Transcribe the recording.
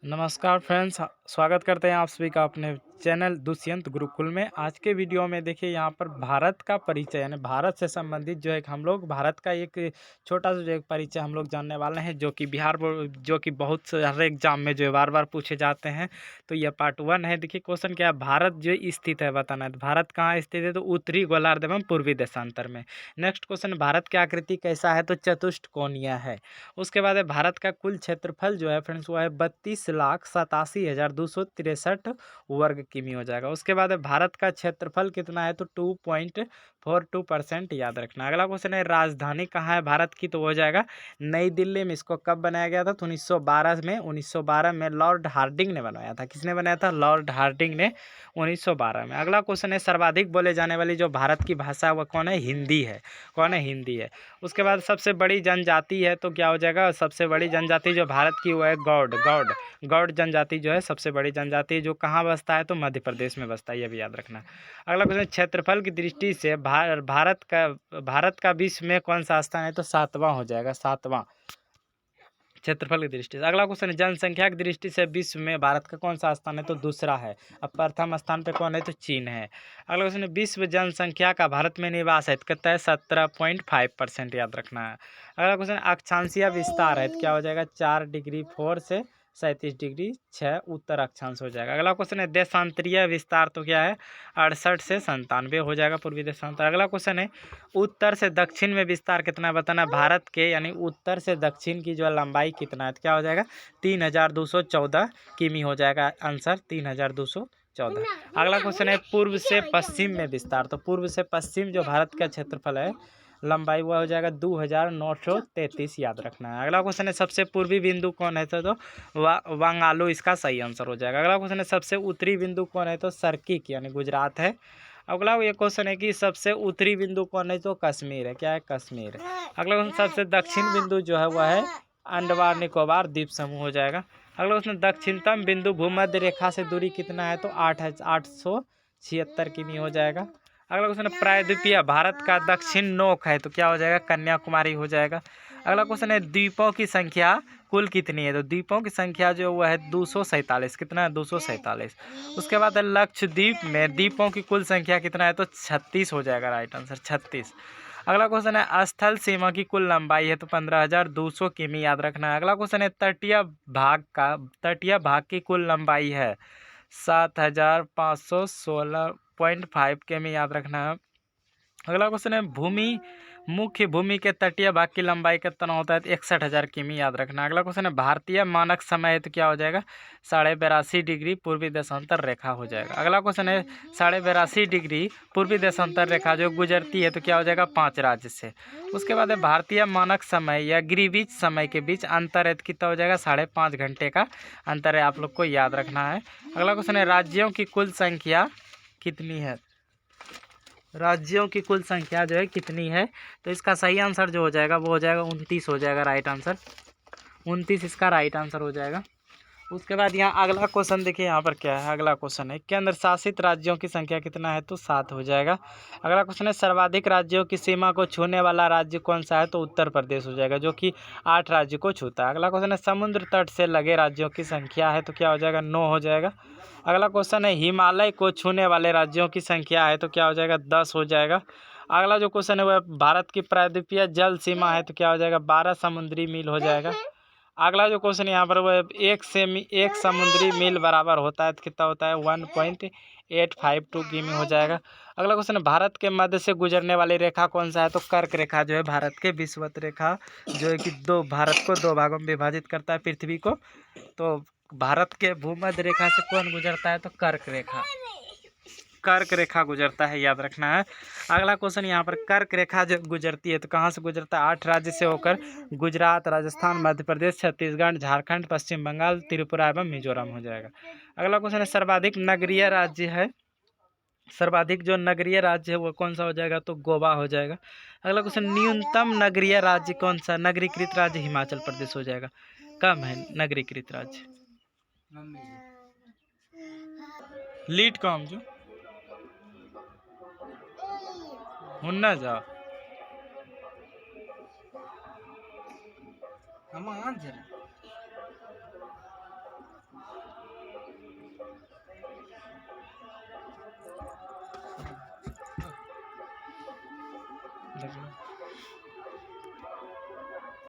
नमस्कार फ्रेंड्स, स्वागत करते हैं आप सभी का अपने चैनल दुष्यंत गुरुकुल में। आज के वीडियो में देखिए यहाँ पर भारत का परिचय यानी भारत से संबंधित जो एक हम लोग भारत का एक छोटा सा जो एक परिचय हम लोग जानने वाले हैं, जो कि बिहार बोर्ड जो कि बहुत से हर एग्जाम में जो है बार बार पूछे जाते हैं। तो यह पार्ट 1 है। देखिए क्वेश्चन क्या है, भारत जो स्थित है बताना है। तो भारत कहाँ स्थित है? तो उत्तरी गोलार्ध एवं पूर्वी देशांतर में। नेक्स्ट क्वेश्चन, भारत की आकृति कैसा है? तो चतुष्कोणीय है। उसके बाद है भारत का कुल क्षेत्रफल जो है फ्रेंड्स वो है 32,87,263 वर्ग किमी हो जाएगा। उसके बाद है भारत का क्षेत्रफल कितना है? तो 2.42%, याद रखना। अगला क्वेश्चन है राजधानी कहाँ है भारत की? तो हो जाएगा नई दिल्ली में। इसको कब बनाया गया था? तो 1912 में लॉर्ड हार्डिंग ने बनवाया था। किसने बनाया था? लॉर्ड हार्डिंग ने 1912 में। अगला क्वेश्चन है सर्वाधिक बोले जाने वाली जो भारत की भाषा है वह कौन है? हिंदी है। कौन है? हिंदी है। उसके बाद सबसे बड़ी जनजाति है तो क्या हो जाएगा? सबसे बड़ी जनजाति जो भारत की वो है गौड़ जनजाति जो है सबसे बड़ी जनजाति, जो कहाँ बसता है? तो मध्य प्रदेश में बसता है, ये भी याद रखना। अगला क्वेश्चन, क्षेत्रफल की दृष्टि से भारत का विश्व में कौन सा स्थान है? तो 7वां हो जाएगा, 7वां क्षेत्रफल की दृष्टि से। अगला क्वेश्चन, जनसंख्या की दृष्टि से विश्व में भारत का कौन सा स्थान है? तो दूसरा है। अब प्रथम स्थान पे कौन है? तो चीन है। अगला क्वेश्चन, विश्व जनसंख्या का भारत में निवास है तो कितना है? 17.5%, याद रखना है। अगला क्वेश्चन, अक्षांशीय विस्तार है तो क्या हो जाएगा? 4°4 से 37°6 उत्तर अक्षांश हो जाएगा। अगला क्वेश्चन है देशांतरीय विस्तार तो क्या है? 68 से 97 हो जाएगा पूर्वी देशांतर। अगला क्वेश्चन है उत्तर से दक्षिण में विस्तार कितना बताना। भारत के यानी उत्तर से दक्षिण की जो लंबाई कितना है? तो क्या हो जाएगा? 3,214 किमी हो जाएगा आंसर, 3,214। अगला क्वेश्चन है पूर्व से पश्चिम में विस्तार। तो पूर्व से पश्चिम जो भारत का क्षेत्रफल है लंबाई वह हो जाएगा 2,933, याद रखना है। अगला क्वेश्चन है सबसे पूर्वी बिंदु कौन है? तो वांगालू इसका सही आंसर हो जाएगा। अगला क्वेश्चन है सबसे उत्तरी बिंदु कौन है? तो सर्किक यानी गुजरात है। अगला ये क्वेश्चन है कि सबसे उत्तरी बिंदु कौन है? तो कश्मीर है। क्या है? कश्मीर। अगला क्वेश्चन, सबसे दक्षिण बिंदु जो है वह है अंडमान निकोबार द्वीप समूह हो जाएगा। अगला क्वेश्चन, दक्षिणतम बिंदु भूमध्य रेखा से दूरी कितना है? तो 876 किमी हो जाएगा। अगला क्वेश्चन, प्रायद्वीपीय भारत का दक्षिण नोक है तो क्या हो जाएगा? कन्याकुमारी हो जाएगा। अगला क्वेश्चन है द्वीपों की संख्या कुल कितनी है? तो द्वीपों की संख्या जो वो है 247। कितना है? 247। उसके बाद है लक्षद्वीप में द्वीपों की कुल संख्या कितना है? तो 36 हो जाएगा, राइट आंसर 36। अगला क्वेश्चन है स्थल सीमा की कुल लंबाई है तो 15,200 किमी, याद रखना है। अगला क्वेश्चन है तटीय भाग की कुल लंबाई है 7,516.5 किमी, याद रखना है। अगला क्वेश्चन है मुख्य भूमि के तटीय भाग की लंबाई कितना होता है? तो 61,000 किमी, याद रखना। अगला क्वेश्चन है भारतीय मानक समय है तो क्या हो जाएगा? 82.5 डिग्री पूर्वी देशांतर रेखा हो जाएगा। अगला क्वेश्चन है 82.5 डिग्री पूर्वी देशांतर रेखा जो गुजरती है तो क्या हो जाएगा? 5 राज्य से। उसके बाद है भारतीय मानक समय या ग्रीनिच समय के बीच अंतर है तो कितना हो जाएगा? 5.5 घंटे का अंतर है, आप लोग को याद रखना है। अगला क्वेश्चन है राज्यों की कुल संख्या कितनी है? राज्यों की कुल संख्या जो है कितनी है? तो इसका सही आंसर जो हो जाएगा वो हो जाएगा 29 हो जाएगा, राइट आंसर 29 इसका राइट आंसर हो जाएगा। उसके बाद यहाँ अगला क्वेश्चन देखिए, यहाँ पर क्या है? अगला क्वेश्चन है केंद्र शासित राज्यों की संख्या कितना है? तो 7 हो जाएगा। अगला क्वेश्चन है सर्वाधिक राज्यों की सीमा को छूने वाला राज्य कौन सा है? तो उत्तर प्रदेश हो जाएगा, जो कि 8 राज्य को छूता है। अगला क्वेश्चन है समुद्र तट से लगे राज्यों की संख्या है तो क्या हो जाएगा? 9 हो जाएगा। अगला क्वेश्चन है हिमालय को छूने वाले राज्यों की संख्या है तो क्या हो जाएगा? 10 हो जाएगा। अगला जो क्वेश्चन है वह भारत की प्रायद्वीपीय जल सीमा है तो क्या हो जाएगा? 12 समुद्री मील हो जाएगा। अगला जो क्वेश्चन यहाँ पर वह एक समुद्री मील बराबर होता है तो कितना होता है? 1.852 किमी हो जाएगा। अगला क्वेश्चन, भारत के मध्य से गुजरने वाली रेखा कौन सा है? तो कर्क रेखा जो है भारत के विषुवत रेखा जो है कि भारत को 2 भागों में विभाजित करता है, पृथ्वी को। तो भारत के भूमध्य रेखा से कौन गुजरता है? तो कर्क रेखा गुजरता है, याद रखना है। अगला क्वेश्चन यहाँ पर कर्क रेखा जो गुजरती है तो कहाँ से गुजरता है? 8 राज्य से होकर गुजरात, राजस्थान, मध्य प्रदेश, छत्तीसगढ़, झारखंड, पश्चिम बंगाल, त्रिपुरा एवं मिजोरम हो जाएगा। अगला क्वेश्चन है सर्वाधिक नगरीय राज्य है, सर्वाधिक जो नगरीय राज्य है वो कौन सा हो जाएगा? तो गोवा हो जाएगा। अगला क्वेश्चन, न्यूनतम नगरीय राज्य कौन सा? नगरीकृत राज्य हिमाचल प्रदेश हो जाएगा। कम है नगरीकृत राज्य, लीड कम जो हुन्ना जा हम जरा देखो।